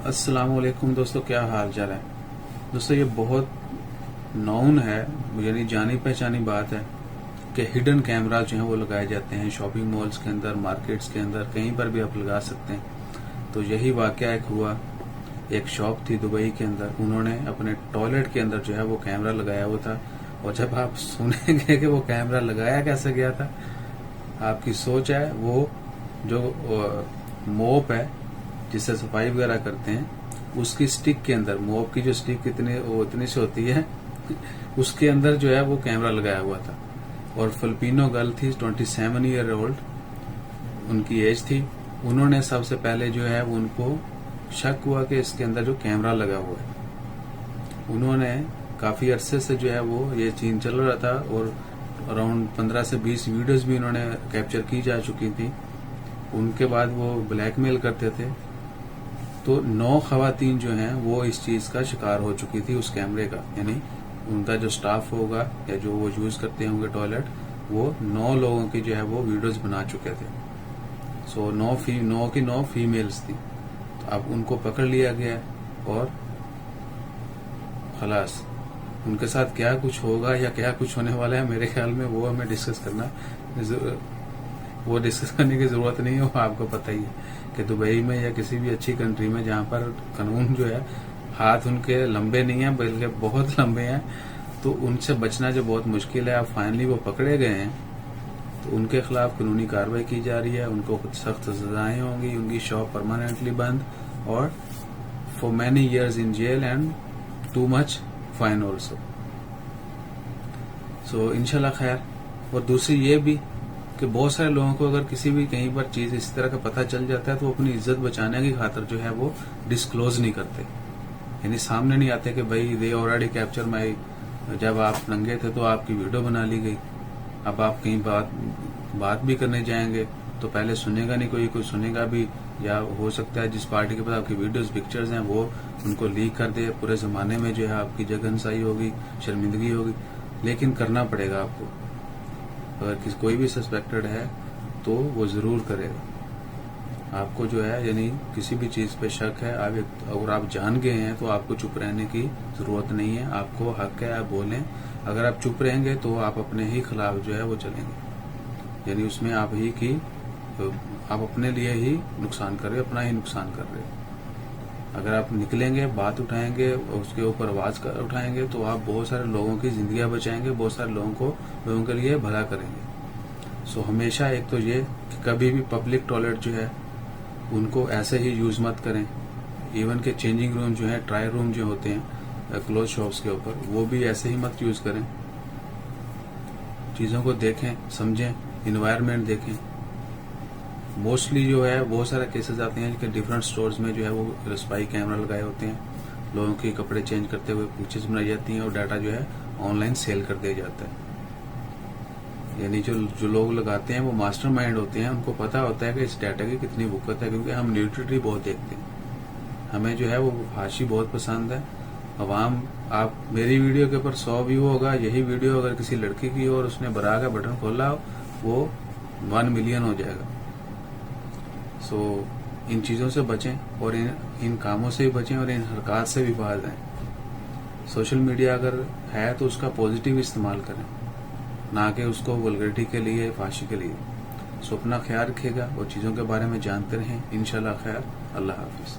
अस्सलामुअलैकुम दोस्तों, क्या हाल चाल है। दोस्तों, ये बहुत नॉन है, यानी जानी पहचानी बात है कि हिडन कैमरा जो है वो लगाए जाते हैं शॉपिंग मॉल्स के अंदर, मार्केट्स के अंदर, कहीं पर भी आप लगा सकते हैं। तो यही वाकया एक हुआ। एक शॉप थी दुबई के अंदर, उन्होंने अपने टॉयलेट के अंदर जो है वो कैमरा लगाया हुआ था। और जब आप सुनेंगे कि वो कैमरा लगाया कैसे गया था, आपकी सोच है वो जो मोप है जिससे सफाई वगैरह करते हैं, उसकी स्टिक के अंदर, मोप की जो स्टिक इतनी सी होती है उसके अंदर जो है वो कैमरा लगाया हुआ था। और फिलिपिनो गर्ल थी, 27 ईयर ओल्ड उनकी एज थी। उन्होंने सबसे पहले जो है उनको शक हुआ कि इसके अंदर जो कैमरा लगा हुआ है। उन्होंने काफी अरसे से जो है वो ये चीन चल रहा था और अराउंड 15 से 20 वीडियोस भी उन्होंने कैप्चर की जा चुकी थी। उनके बाद वो ब्लैकमेल करते थे। तो 9 खवातीन जो हैं वो इस चीज का शिकार हो चुकी थी उस कैमरे का, यानी उनका जो स्टाफ होगा या जो वो यूज करते होंगे टॉयलेट, वो 9 लोगों की जो है वो वीडियोस बना चुके थे। सो 9 की 9 फीमेल्स थी। तो अब उनको पकड़ लिया गया और खलास, उनके साथ क्या कुछ होगा या क्या कुछ होने वाला है, मेरे ख्याल में वो हमें डिस्कस करने की जरूरत नहीं है। वो आपको पता ही है कि दुबई में या किसी भी अच्छी कंट्री में जहां पर कानून जो है हाथ उनके लंबे नहीं है बल्कि बहुत लंबे हैं, तो उनसे बचना जो बहुत मुश्किल है। अब फाइनली वो पकड़े गए हैं तो उनके खिलाफ कानूनी कार्रवाई की जा रही है, उनको सख्त सजाएं होंगी, उनकी शॉप परमानेंटली बंद और for many years in jail and too much fine also. So इंशाल्लाह खैर। और दूसरी ये भी कि बहुत सारे लोगों को अगर किसी भी कहीं पर चीज इस तरह का पता चल जाता है तो वो अपनी इज्जत बचाने की खातिर जो है वो डिस्क्लोज नहीं करते, यानी सामने नहीं आते कि भाई दे ऑलरेडी कैप्चर माई, जब आप नंगे थे तो आपकी वीडियो बना ली गई। अब आप कहीं बात भी करने जाएंगे तो पहले सुनेगा नहीं कोई सुनेगा भी, या हो सकता है जिस पार्टी के पास आपकी वीडियोस पिक्चर्स हैं वो उनको लीक कर दे। पूरे जमाने में जो है आपकी जगनसाई होगी, शर्मिंदगी होगी, लेकिन करना पड़ेगा आपको। अगर कोई भी सस्पेक्टेड है तो वो जरूर करेगा। आपको जो है यानी किसी भी चीज पे शक है, अगर आप जान गए हैं तो आपको चुप रहने की जरूरत नहीं है। आपको हक है, आप बोलें। अगर आप चुप रहेंगे तो आप अपने ही खिलाफ जो है वो चलेंगे, यानी उसमें आप अपने लिए ही नुकसान कर रहे हो, अपना ही नुकसान कर रहे हो। अगर आप निकलेंगे, बात उठाएंगे, उसके ऊपर आवाज उठाएंगे तो आप बहुत सारे लोगों की जिंदगियां बचाएंगे, बहुत सारे लोगों के लिए भला करेंगे। सो हमेशा एक तो ये कि कभी भी पब्लिक टॉयलेट जो है उनको ऐसे ही यूज मत करें। इवन के चेंजिंग रूम जो है, ट्रायल रूम जो होते हैं क्लोज शॉप्स के ऊपर, वो भी ऐसे ही मत यूज करें। चीजों को देखें, समझें, इन्वायरमेंट देखें। मोस्टली जो है बहुत सारे केसेस आते हैं कि डिफरेंट स्टोर्स में जो है वो स्पाई कैमरा लगाए होते हैं, लोगों के कपड़े चेंज करते हुए पिक्चर्स बनाई जाती हैं और डाटा जो है ऑनलाइन सेल कर दिया जाता है। यानी जो लोग लगाते हैं वो मास्टरमाइंड होते हैं, उनको पता होता है कि इस डाटा की कितनी बुकत है, क्योंकि हम न्यूट्रिटी बहुत देखते हैं, हमें जो है वो हाशी बहुत पसंद है। अवाम, आप मेरी वीडियो के ऊपर 100 व्यू होगा, यही वीडियो अगर किसी लड़की की हो और उसने बरा का बटन खोला वो 1 मिलियन हो जाएगा। सो इन चीजों से बचें और इन कामों से भी बचें और इन हरकत से भी बाहर आएं। सोशल मीडिया अगर है तो उसका पॉजिटिव इस्तेमाल करें, ना कि उसको वल्गरिटी के लिए, फाशी के लिए। सो अपना ख्याल रखिएगा और चीजों के बारे में जानते रहें। इंशाल्लाह खैर। अल्लाह हाफिज।